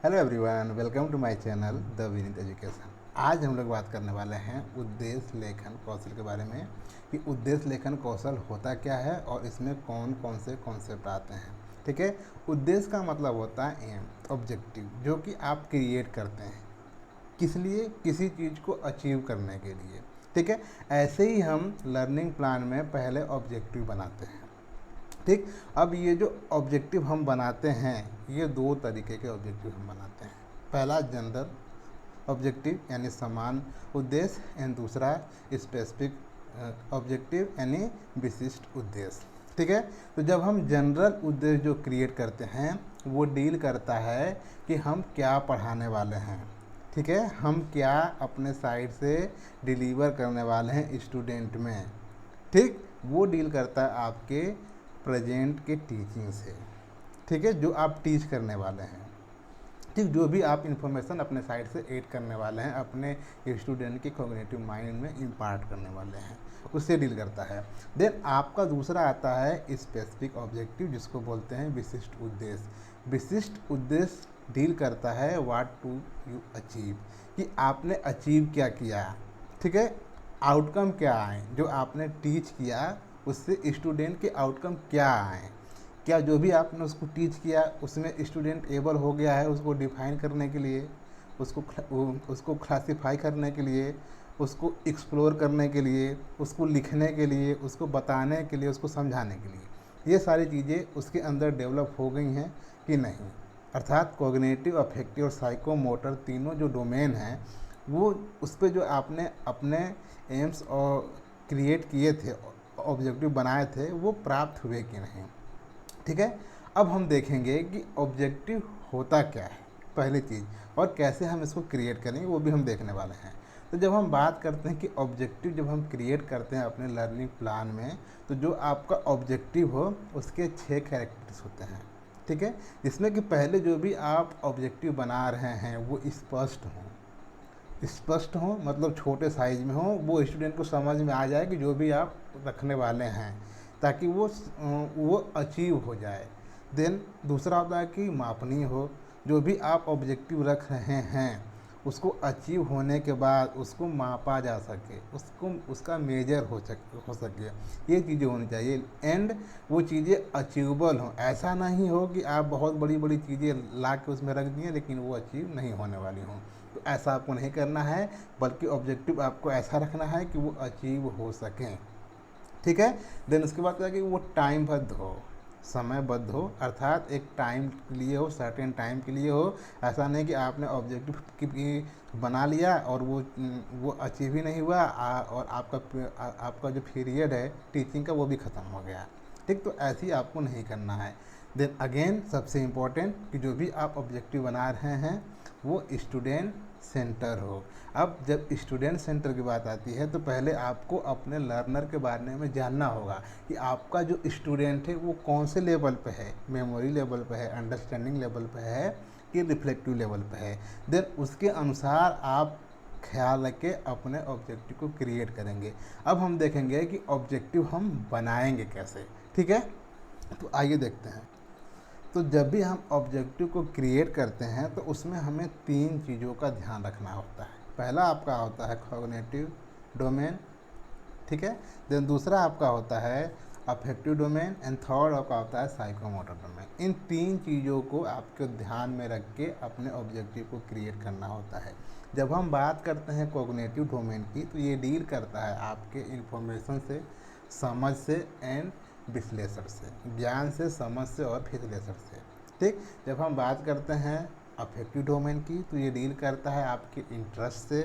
Hello everyone, welcome to my channel the Vineet education. आज हम लोग बात करने वाले हैं उद्देश्य लेखन कौशल के बारे में कि उद्देश्य लेखन कौशल होता क्या है और इसमें कौन कौन से कॉन्सेप्ट आते हैं। ठीक है, उद्देश्य का मतलब होता है एम, ऑब्जेक्टिव, जो कि आप क्रिएट करते हैं किस लिए, किसी चीज़ को अचीव करने के लिए। ठीक है, ऐसे ही हम लर्निंग प्लान में पहले ऑब्जेक्टिव बनाते हैं। ठीक, अब ये जो ऑब्जेक्टिव हम बनाते हैं, ये दो तरीके के ऑब्जेक्टिव हम बनाते हैं। पहला जनरल ऑब्जेक्टिव यानी समान उद्देश्य, एंड दूसरा स्पेसिफिक ऑब्जेक्टिव यानी विशिष्ट उद्देश्य। ठीक है, तो जब हम जनरल उद्देश्य जो क्रिएट करते हैं वो डील करता है कि हम क्या पढ़ाने वाले हैं। ठीक है, हम क्या अपने साइड से डिलीवर करने वाले हैं स्टूडेंट में। ठीक, वो डील करता है आपके प्रेजेंट के टीचिंग से। ठीक है, जो आप टीच करने वाले हैं। ठीक, जो भी आप इन्फॉर्मेशन अपने साइड से ऐड करने वाले हैं, अपने स्टूडेंट के कॉग्निटिव माइंड में इम्पार्ट करने वाले हैं, उससे डील करता है। देन आपका दूसरा आता है स्पेसिफिक ऑब्जेक्टिव, जिसको बोलते हैं विशिष्ट उद्देश्य। विशिष्ट उद्देश्य डील करता है व्हाट टू यू अचीव, कि आपने अचीव क्या किया। ठीक है, आउटकम क्या आए, जो आपने टीच किया उससे स्टूडेंट के आउटकम क्या आए। क्या जो भी आपने उसको टीच किया उसमें स्टूडेंट एबल हो गया है उसको डिफाइन करने के लिए, उसको क्लासीफाई करने के लिए, उसको एक्सप्लोर करने के लिए, उसको लिखने के लिए, उसको बताने के लिए, उसको समझाने के लिए। ये सारी चीज़ें उसके अंदर डेवलप हो गई हैं कि नहीं। अर्थात कॉग्निटिव, अफेक्टिव और साइकोमोटर तीनों जो डोमेन हैं, वो उस पर जो आपने अपने एम्स और क्रिएट किए थे, ऑब्जेक्टिव बनाए थे, वो प्राप्त हुए कि नहीं। ठीक है, अब हम देखेंगे कि ऑब्जेक्टिव होता क्या है पहली चीज़, और कैसे हम इसको क्रिएट करेंगे वो भी हम देखने वाले हैं। तो जब हम बात करते हैं कि ऑब्जेक्टिव जब हम क्रिएट करते हैं अपने लर्निंग प्लान में, तो जो आपका ऑब्जेक्टिव हो उसके 6 कैरेक्टर्स होते हैं। ठीक है, जिसमें कि पहले जो भी आप ऑब्जेक्टिव बना रहे हैं वो स्पष्ट हो, मतलब छोटे साइज में हो, वो स्टूडेंट को समझ में आ जाए कि जो भी आप रखने वाले हैं, ताकि वो अचीव हो जाए। देन दूसरा होता है कि मापनीय हो, जो भी आप ऑब्जेक्टिव रख रहे हैं उसको अचीव होने के बाद उसको मापा जा सके, उसका मेजर हो सके। ये चीज़ें होनी चाहिए, एंड वो चीज़ें अचीवेबल हों। ऐसा नहीं हो कि आप बहुत बड़ी बड़ी चीज़ें ला के उसमें रख दिए लेकिन वो अचीव नहीं होने वाली हों। तो ऐसा आपको नहीं करना है, बल्कि ऑब्जेक्टिव आपको ऐसा रखना है कि वो अचीव हो सकें। ठीक है, देन उसके बाद क्या कि वो टाइमबद्ध हो, समयबद्ध हो, अर्थात एक टाइम के लिए हो, सर्टेन टाइम के लिए हो। ऐसा नहीं कि आपने ऑब्जेक्टिव की बना लिया और वो अचीव ही नहीं हुआ, और आपका जो पीरियड है टीचिंग का वो भी ख़त्म हो गया। ठीक, तो ऐसी आपको नहीं करना है। देन अगेन सबसे इम्पोर्टेंट कि जो भी आप ऑब्जेक्टिव बना रहे हैं वो स्टूडेंट सेंटर हो। अब जब स्टूडेंट सेंटर की बात आती है तो पहले आपको अपने लर्नर के बारे में जानना होगा कि आपका जो स्टूडेंट है वो कौन से लेवल पे है, मेमोरी लेवल पे है, अंडरस्टैंडिंग लेवल पे है, कि रिफ्लेक्टिव लेवल पे है। देन उसके अनुसार आप ख्याल रख के अपने ऑब्जेक्टिव को क्रिएट करेंगे। अब हम देखेंगे कि ऑब्जेक्टिव हम बनाएंगे कैसे। ठीक है, तो आइए देखते हैं। तो जब भी हम ऑब्जेक्टिव को क्रिएट करते हैं तो उसमें हमें 3 चीज़ों का ध्यान रखना होता है। पहला आपका होता है कॉग्निटिव डोमेन। ठीक है, देन दूसरा आपका होता है अफेक्टिव डोमेन, एंड थर्ड आपका होता है साइकोमोटर डोमेन। इन 3 चीज़ों को आपको ध्यान में रख के अपने ऑब्जेक्टिव को क्रिएट करना होता है। जब हम बात करते हैं कॉग्निटिव डोमेन की, तो ये डील करता है आपके इन्फॉर्मेशन से, समझ से, एंड विश्लेषण से, ज्ञान से, समझ से और विश्लेषण से। ठीक, जब हम बात करते हैं अफेक्टिव डोमेन की, तो ये डील करता है आपके इंटरेस्ट से,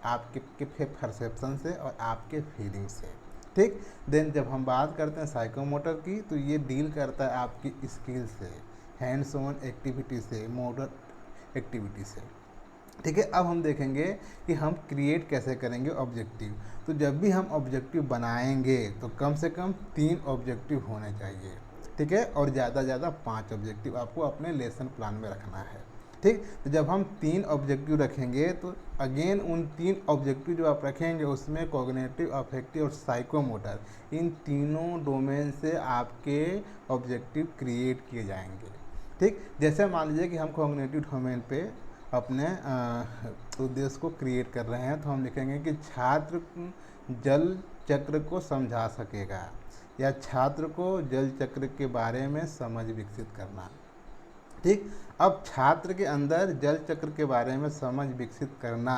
आपके परसेप्शन से और आपके फीलिंग से। ठीक, देन जब हम बात करते हैं साइकोमोटर की, तो ये डील करता है आपकी स्किल से, हैंड्स ऑन एक्टिविटी से, मोटर एक्टिविटी से। ठीक है, अब हम देखेंगे कि हम क्रिएट कैसे करेंगे ऑब्जेक्टिव। तो जब भी हम ऑब्जेक्टिव बनाएंगे तो कम से कम 3 ऑब्जेक्टिव होने चाहिए। ठीक है, और ज़्यादा से ज़्यादा 5 ऑब्जेक्टिव आपको अपने लेसन प्लान में रखना है। ठीक, तो जब हम 3 ऑब्जेक्टिव रखेंगे तो अगेन उन 3 ऑब्जेक्टिव जो आप रखेंगे उसमें कॉग्निटिव, अफेक्टिव और साइकोमोटर, इन तीनों डोमेन से आपके ऑब्जेक्टिव क्रिएट किए जाएंगे। ठीक, जैसे मान लीजिए कि हम कॉग्निटिव डोमेन पे अपने उद्देश्य को क्रिएट कर रहे हैं, तो हम लिखेंगे कि छात्र जल चक्र को समझा सकेगा, या छात्र को जल चक्र के बारे में समझ विकसित करना। ठीक, अब छात्र के अंदर जल चक्र के बारे में समझ विकसित करना,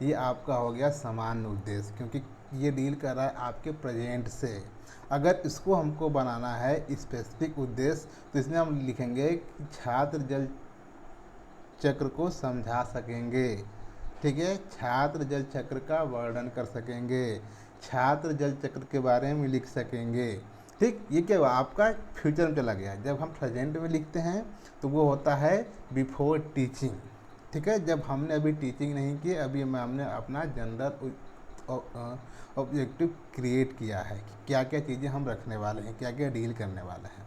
ये आपका हो गया सामान्य उद्देश्य, क्योंकि ये डील कर रहा है आपके प्रेजेंट से। अगर इसको हमको बनाना है स्पेसिफिक उद्देश्य, तो इसमें हम लिखेंगे कि छात्र जल चक्र को समझा सकेंगे। ठीक है, छात्र जल चक्र का वर्णन कर सकेंगे, छात्र जल चक्र के बारे में लिख सकेंगे। ठीक, ये क्या हुआ, आपका फ्यूचर में चला गया। जब हम प्रेजेंट में लिखते हैं तो वो होता है बिफोर टीचिंग। ठीक है, जब हमने अभी टीचिंग नहीं की, अभी हमने अपना जनरल ऑब्जेक्टिव क्रिएट किया है कि क्या क्या चीज़ें हम रखने वाले हैं, क्या क्या डील करने वाले हैं।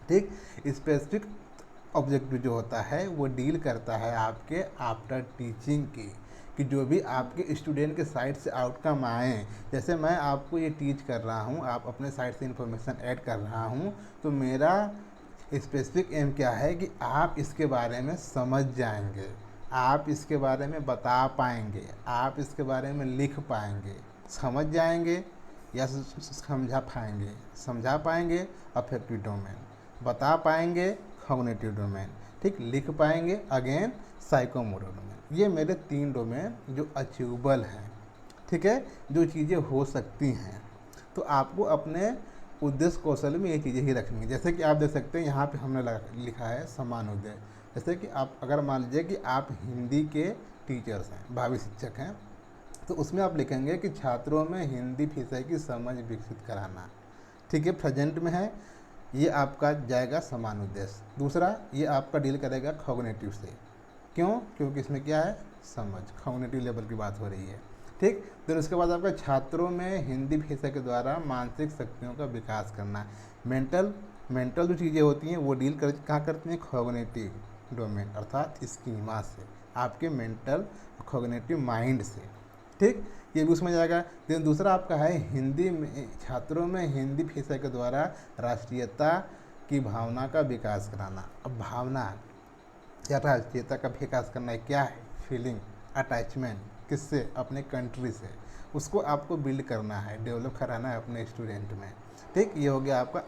ठीक, स्पेसिफिक ऑब्जेक्टिव जो होता है वो डील करता है आपके आफ्टर टीचिंग की, कि जो भी आपके स्टूडेंट के साइड से आउटकम आए। जैसे मैं आपको ये टीच कर रहा हूँ, आप अपने साइड से इंफॉर्मेशन ऐड कर रहा हूँ, तो मेरा स्पेसिफिक एम क्या है कि आप इसके बारे में समझ जाएंगे, आप इसके बारे में बता पाएंगे, आप इसके बारे में लिख पाएंगे। समझ जाएंगे या समझा पाएंगे अफेक्टिव डोमेन, बता पाएंगे कॉग्निटिव डोमेन, ठीक, लिख पाएंगे अगेन साइकोमोटर डोमेन। ये मेरे 3 डोमेन जो अचीवेबल हैं। ठीक है, जो चीज़ें हो सकती हैं। तो आपको अपने उद्देश्य कौशल में ये चीज़ें ही रखनी है। जैसे कि आप देख सकते हैं यहाँ पे हमने लिखा है समान उद्देश्य। जैसे कि आप अगर मान लीजिए कि आप हिंदी के टीचर्स हैं, भावी शिक्षक हैं, तो उसमें आप लिखेंगे कि छात्रों में हिंदी विषय की समझ विकसित कराना। ठीक है, प्रेजेंट में है, ये आपका जाएगा समान उद्देश्य। दूसरा, ये आपका डील करेगा कॉग्निटिव से। क्यों? क्योंकि इसमें क्या है, समझ, कॉग्निटिव लेवल की बात हो रही है। ठीक, फिर उसके बाद आपका छात्रों में हिंदी विषय के द्वारा मानसिक शक्तियों का विकास करना। मेंटल जो चीज़ें होती हैं वो डील कहाँ करती हैं, कॉग्निटिव डोमेन अर्थात स्कीमा से, आपके मेंटल कॉग्निटिव माइंड से। ठीक, ये भी उसमें जाएगा। फिर दूसरा आपका है हिंदी में, छात्रों में हिंदी विषय के द्वारा राष्ट्रीयता की भावना का विकास कराना। अब भावना या राष्ट्रीयता का विकास करना है, क्या है, फीलिंग, अटैचमेंट, किससे, अपने कंट्री से, उसको आपको बिल्ड करना है, डेवलप कराना है अपने स्टूडेंट में। ठीक, ये हो गया आपका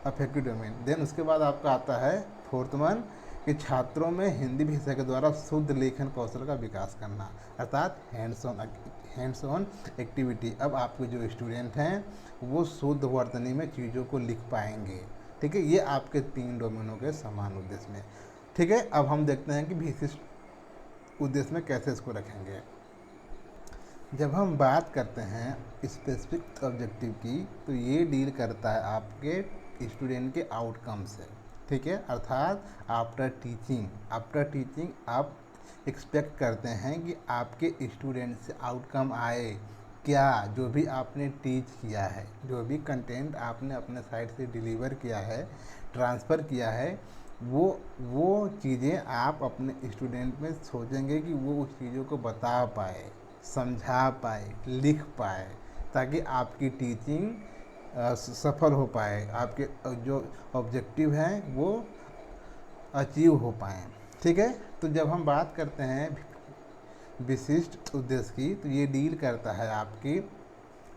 अफेक्टिव डोमेन। देन उसके बाद आपका आता है 4th वन, कि छात्रों में हिंदी विषय के द्वारा शुद्ध लेखन कौशल का विकास करना, अर्थात हैंड्स ऑन एक्टिविटी। अब आपके जो स्टूडेंट हैं वो शुद्ध वर्तनी में चीज़ों को लिख पाएंगे। ठीक है, ये आपके 3 डोमेनों के समान उद्देश्य में। ठीक है, अब हम देखते हैं कि विशिष्ट उद्देश्य में कैसे इसको रखेंगे। जब हम बात करते हैं स्पेसिफिक ऑब्जेक्टिव की, तो ये डील करता है आपके स्टूडेंट के आउटकम से। ठीक है, अर्थात आफ्टर टीचिंग आप एक्सपेक्ट करते हैं कि आपके स्टूडेंट से आउटकम आए, क्या, जो भी आपने टीच किया है, जो भी कंटेंट आपने अपने साइड से डिलीवर किया है, ट्रांसफ़र किया है, वो चीज़ें आप अपने स्टूडेंट में सोचेंगे कि वो उस चीज़ों को बता पाए, समझा पाए, लिख पाए, ताकि आपकी टीचिंग सफल हो पाए, आपके जो ऑब्जेक्टिव हैं वो अचीव हो पाएँ। ठीक है, तो जब हम बात करते हैं विशिष्ट उद्देश्य की, तो ये डील करता है आपकी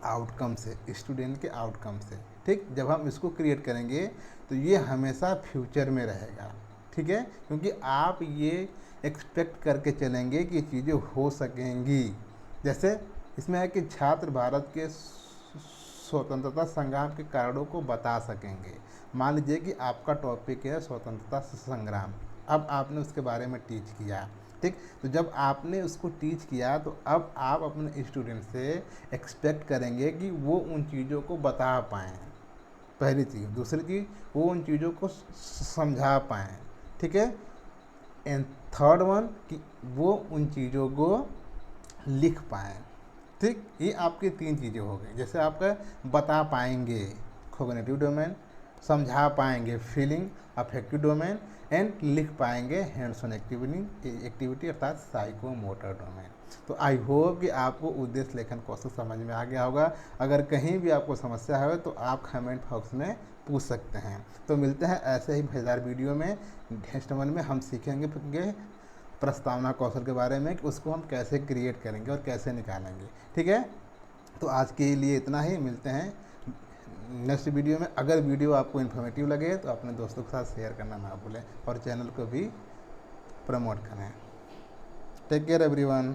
आउटकम से, स्टूडेंट के आउटकम से। ठीक, जब हम इसको क्रिएट करेंगे तो ये हमेशा फ्यूचर में रहेगा। ठीक है, क्योंकि आप ये एक्सपेक्ट करके चलेंगे कि चीज़ें हो सकेंगी। जैसे इसमें है कि छात्र भारत के स्वतंत्रता संग्राम के कारणों को बता सकेंगे। मान लीजिए कि आपका टॉपिक है स्वतंत्रता संग्राम, अब आपने उसके बारे में टीच किया। ठीक, तो जब आपने उसको टीच किया तो अब आप अपने स्टूडेंट से एक्सपेक्ट करेंगे कि वो उन चीज़ों को बता पाएँ, पहली चीज़। दूसरी चीज़, वो उन चीज़ों को समझा पाएँ। ठीक है, एंड 3rd वन, कि वो उन चीज़ों को लिख पाएँ। ठीक, ये आपकी 3 चीज़ें हो गई। जैसे आपका बता पाएंगे कॉग्निटिव डोमेन, समझा पाएंगे फीलिंग अफेक्टिव डोमेन, एंड लिख पाएंगे हैंड्स ऑन एक्टिविटी अर्थात साइकोमोटर डोमेन। तो आई होप कि आपको उद्देश्य लेखन कौशल समझ में आ गया होगा। अगर कहीं भी आपको समस्या है तो आप कमेंट बॉक्स में पूछ सकते हैं। तो मिलते हैं ऐसे ही मज़ेदार वीडियो में। नेक्स्ट वन में हम सीखेंगे प्रस्तावना कौशल के बारे में कि उसको हम कैसे क्रिएट करेंगे और कैसे निकालेंगे। ठीक है, तो आज के लिए इतना ही। मिलते हैं नेक्स्ट वीडियो में। अगर वीडियो आपको इन्फॉर्मेटिव लगे तो अपने दोस्तों के साथ शेयर करना ना भूलें और चैनल को भी प्रमोट करें। Take care everyone.